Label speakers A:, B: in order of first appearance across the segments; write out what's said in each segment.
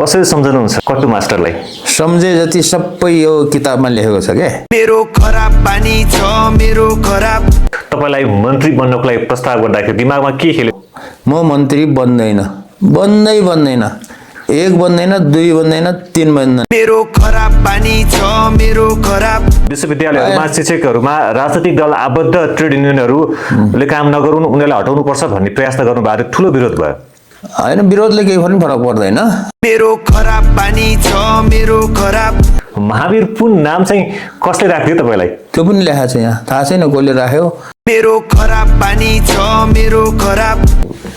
A: कसरी सम्झनुहुन्छ कट्टु मास्टरलाई?
B: सम्झे जति सबै यो किताबमा लेखेको छ के।
C: मेरो खराब बानी छ मेरो खराब।
A: तपाईलाई मन्त्री बन्नको लागि प्रस्ताव गर्दाखेरि दिमागमा के खेल्यो?
B: म मन्त्री बन्दैन, एक बन्दैन, दुई बन्दैन, तीन बन्दैन।
C: मेरो खराब बानी छ मेरो खराब।
A: विश्वविद्यालयहरूमा शिक्षकहरूमा राजनीतिक दल आबद्ध ट्रेड युनियनहरूले काम नगरून्, उनीहरूलाई हटाउनु पर्छ भन्ने प्रयास त गर्नुभएको थियो, ठुलो विरोध भयो।
B: होइन, विरोधले केही पनि फरक पर्दैन।
C: मेरो खराब बानी छ मेरो खराब।
A: महावीर पुन नाम चाहिँ कसले राखिदियो तपाईलाई?
B: त्यो पनि लेखा छ यहाँ, थाहा छैन कसले राख्यो।
C: मेरो खराब बानी छ मेरो खराब।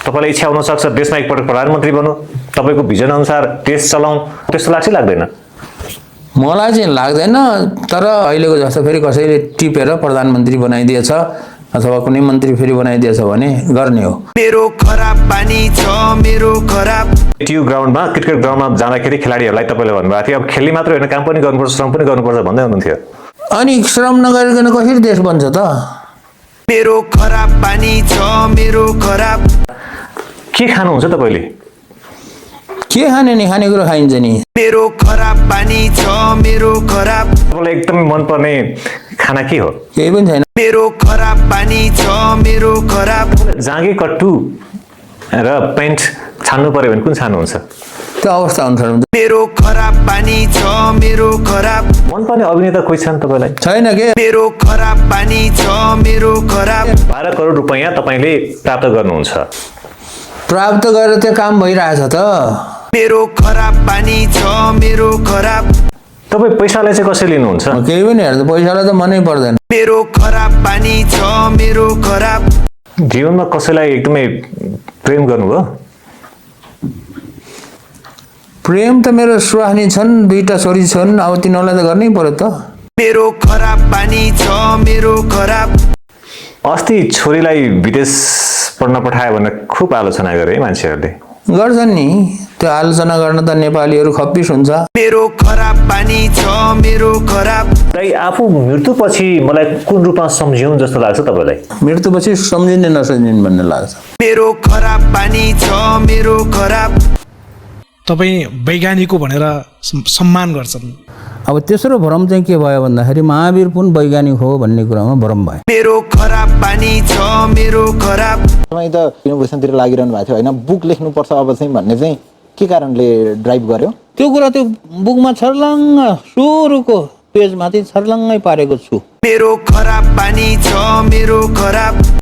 A: तपाईलाई इच्छा हुन सक्छ देशमा एकपटक प्रधानमन्त्री बन्नु, तपाईको भिजन अनुसार देश चलाउँ, त्यस्तो लाग्छ लाग्दैन?
B: मलाई चाहिँ लाग्दैन, तर अहिलेको जस्तो फेरि कसैले टिपेर प्रधानमन्त्री बनाइदिएछ अथवा कुनै मन्त्री फेरि बनाइदिएछ भने गर्ने हो।
C: मेरो खराब बानी छ मेरो खराब।
A: टियु ग्राउन्डमा क्रिकेट ग्राउन्डमा जाँदाखेरि खेलाडीहरूलाई तपाईँले भन्नुभएको थियो अब खेल्ने मात्र होइन काम पनि गर्नुपर्छ, श्रम पनि गर्नुपर्छ भन्दै हुनुहुन्थ्यो।
B: अनि श्रम नगरिकन कसरी देश बन्छ त?
C: मेरो खराब बानी छ मेरो खराब।
A: के खानुहुन्छ तपाईले?
B: के खाने नि, खानेकुरो खाइन्छ नि।
C: मेरो खराब बानी छ मेरो खराब।
A: तपाईँलाई एकदमै मनपर्ने खाना के हो?
B: केही पनि छैन।
C: मेरो खराब बानी छ मेरो खराब।
A: जाँगे कट्टु र पेन्ट छान्नु पर्यो भने कुन छान्नुहुन्छ?
B: त्यो अवस्था अनुसार हुन्छ।
C: मेरो खराब बानी छ मेरो खराब।
A: मनपर्ने अभिनेता कोही छन् तपाईँलाई?
B: छैन के।
C: मेरो खराब बानी छ मेरो खराब।
A: 12 करोड रुपैयाँ तपाईँले प्राप्त गर्नुहुन्छ।
B: प्राप्त गरेर त्यो काम भइरहेछ त।
C: मेरो खराब बानी छ मेरो खराब।
A: तपाईँ पैसालाई चाहिँ कसरी लिनुहुन्छ?
B: केही पनि हेर्नु, पैसालाई त मनै पर्दैन।
C: मेरो खराब बानी छ मेरो खराब।
A: जीवनमा कसैलाई एकदमै प्रेम गर्नुभयो?
B: प्रेम त मेरो सुहानी छन्, 2टा छोरी छन्, अब तिनीहरूलाई त गर्नै पर्यो त।
C: मेरो खराब बानी छ मेरो खराब।
A: अस्ति छोरीलाई विदेश पढ्न पठायो भनेर खुब आलोचना गरे है मान्छेहरूले।
B: गर्छन् नि, त्यो आलोचना गर्न त नेपालीहरू खप्पिस हुन्छ।
C: मेरो खराब बानी छ मेरो खराब।
A: ताई आफू मृत्युपछि मलाई कुन रूपमा सम्झिउन् जस्तो लाग्छ तपाईलाई?
B: मृत्युपछि सम्झिने नसम्झिने भन्ने लाग्छ।
C: मेरो खराब बानी छ मेरो खराब।
D: तपाईँ वैज्ञानिक हो भनेर सम्मान गर्छन्।
B: अब तेस्रो भ्रम चाहिँ के भयो भन्दाखेरि महावीर पुन वैज्ञानिक हो भन्ने कुरामा भ्रम भयो।
C: मेरो खराब बानी छ मेरो खराब।
E: तपाईँ त इनोभेसनतिर लागिरहनु भएको थियो होइन, बुक लेख्नुपर्छ अब चाहिँ भन्ने चाहिँ के कारणले ड्राइभ गर्यो?
B: त्यो कुरा त्यो बुकमा छर्लङ्ग सुरुको पेजमाथि छर्लङ्गै पारेको छु।
C: मेरो खराब बानी छ मेरो खराब।